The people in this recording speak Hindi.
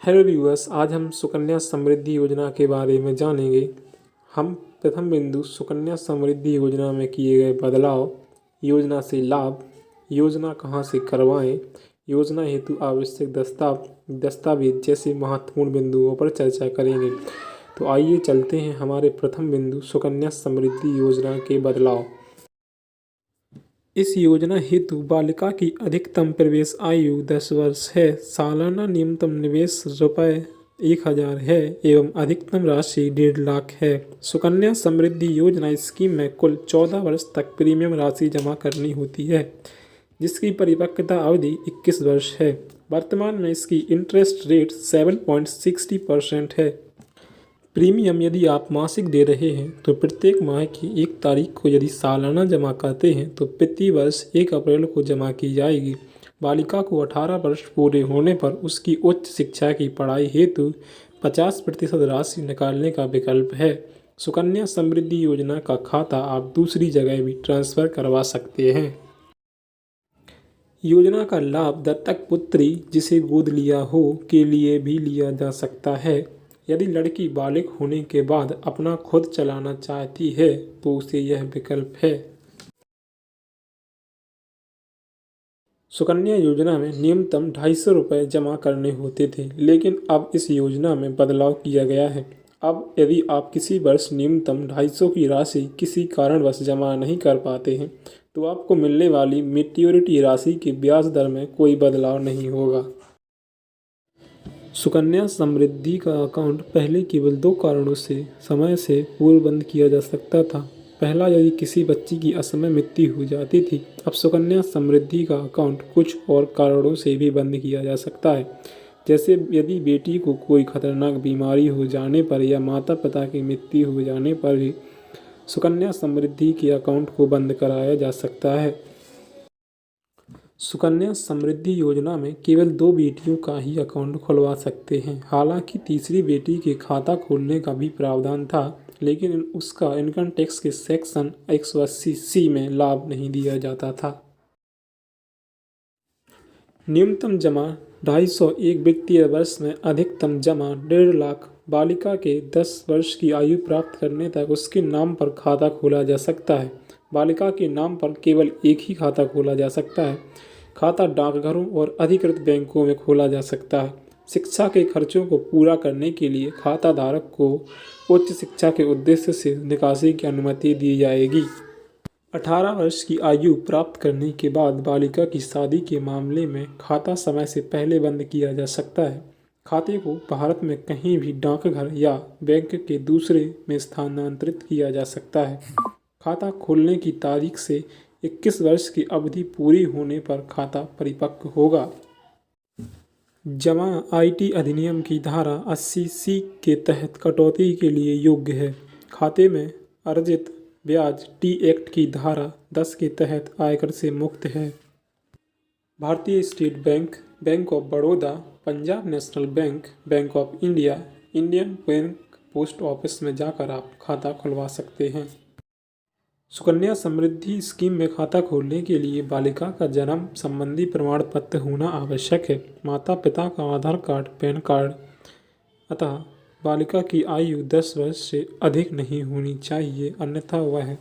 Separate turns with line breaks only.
हेलो व्यूअर्स, आज हम सुकन्या समृद्धि योजना के बारे में जानेंगे। हम प्रथम बिंदु सुकन्या समृद्धि योजना में किए गए बदलाव, योजना से लाभ, योजना कहां से करवाएं, योजना हेतु आवश्यक दस्तावेज जैसे महत्वपूर्ण बिंदुओं पर चर्चा करेंगे। तो आइए चलते हैं हमारे प्रथम बिंदु सुकन्या समृद्धि योजना के बदलाव। इस योजना हेतु बालिका की अधिकतम प्रवेश आयु 10 वर्ष है। सालाना न्यूनतम निवेश ₹1000 है एवं अधिकतम राशि 1.5 लाख है। सुकन्या समृद्धि योजना स्कीम में कुल 14 वर्ष तक प्रीमियम राशि जमा करनी होती है, जिसकी परिपक्वता अवधि 21 वर्ष है। वर्तमान में इसकी इंटरेस्ट रेट 7.60% है। प्रीमियम यदि आप मासिक दे रहे हैं तो प्रत्येक माह की 1 तारीख को, यदि सालाना जमा करते हैं तो प्रति वर्ष 1 अप्रैल को जमा की जाएगी। बालिका को 18 वर्ष पूरे होने पर उसकी उच्च शिक्षा की पढ़ाई हेतु 50% राशि निकालने का विकल्प है। सुकन्या समृद्धि योजना का खाता आप दूसरी जगह भी ट्रांसफ़र करवा सकते हैं। योजना का लाभ दत्तक पुत्री जिसे गोद लिया हो के लिए भी लिया जा सकता है। यदि लड़की बालिग होने के बाद अपना खुद चलाना चाहती है तो उसे यह विकल्प है। सुकन्या योजना में न्यूनतम ₹250 जमा करने होते थे, लेकिन अब इस योजना में बदलाव किया गया है। अब यदि आप किसी वर्ष न्यूनतम 250 की राशि किसी कारणवश जमा नहीं कर पाते हैं तो आपको मिलने वाली मैच्योरिटी राशि की ब्याज दर में कोई बदलाव नहीं होगा। सुकन्या समृद्धि का अकाउंट पहले केवल 2 कारणों से समय से पूर्व बंद किया जा सकता था। पहला, यदि किसी बच्ची की असमय मृत्यु हो जाती थी। अब सुकन्या समृद्धि का अकाउंट कुछ और कारणों से भी बंद किया जा सकता है, जैसे यदि बेटी को कोई खतरनाक बीमारी हो जाने पर या माता पिता की मृत्यु हो जाने पर भी सुकन्या समृद्धि के अकाउंट को बंद कराया जा सकता है। सुकन्या समृद्धि योजना में केवल 2 बेटियों का ही अकाउंट खुलवा सकते हैं। हालांकि तीसरी बेटी के खाता खोलने का भी प्रावधान था, लेकिन उसका इनकम टैक्स के सेक्शन 180C में लाभ नहीं दिया जाता था। न्यूनतम जमा 250, एक वित्तीय वर्ष में अधिकतम जमा 1.5 लाख। बालिका के 10 वर्ष की आयु प्राप्त करने तक उसके नाम पर खाता खोला जा सकता है। बालिका के नाम पर केवल एक ही खाता खोला जा सकता है। खाता डाकघरों और अधिकृत बैंकों में खोला जा सकता है। शिक्षा के खर्चों को पूरा करने के लिए खाता धारक को उच्च शिक्षा के उद्देश्य से निकासी की अनुमति दी जाएगी। 18 वर्ष की आयु प्राप्त करने के बाद बालिका की शादी के मामले में खाता समय से पहले बंद किया जा सकता है। खाते को भारत में कहीं भी डाकघर या बैंक के दूसरे में स्थानांतरित किया जा सकता है। खाता खोलने की तारीख से 21 वर्ष की अवधि पूरी होने पर खाता परिपक्व होगा। जमा आईटी अधिनियम की धारा 80C के तहत कटौती के लिए योग्य है। खाते में अर्जित ब्याज टी एक्ट की धारा 10 के तहत आयकर से मुक्त है। भारतीय state bank, bank of Baroda, Punjab national bank, bank of India, Indian bank, post office में जाकर आप खाता खुलवा सकते हैं। सुकन्या समृद्धि स्कीम में खाता खोलने के लिए बालिका का जन्म संबंधी प्रमाण पत्र होना आवश्यक है। माता पिता का आधार कार्ड, पैन कार्ड। अतः बालिका की आयु 10 वर्ष से अधिक नहीं होनी चाहिए, अन्यथा वह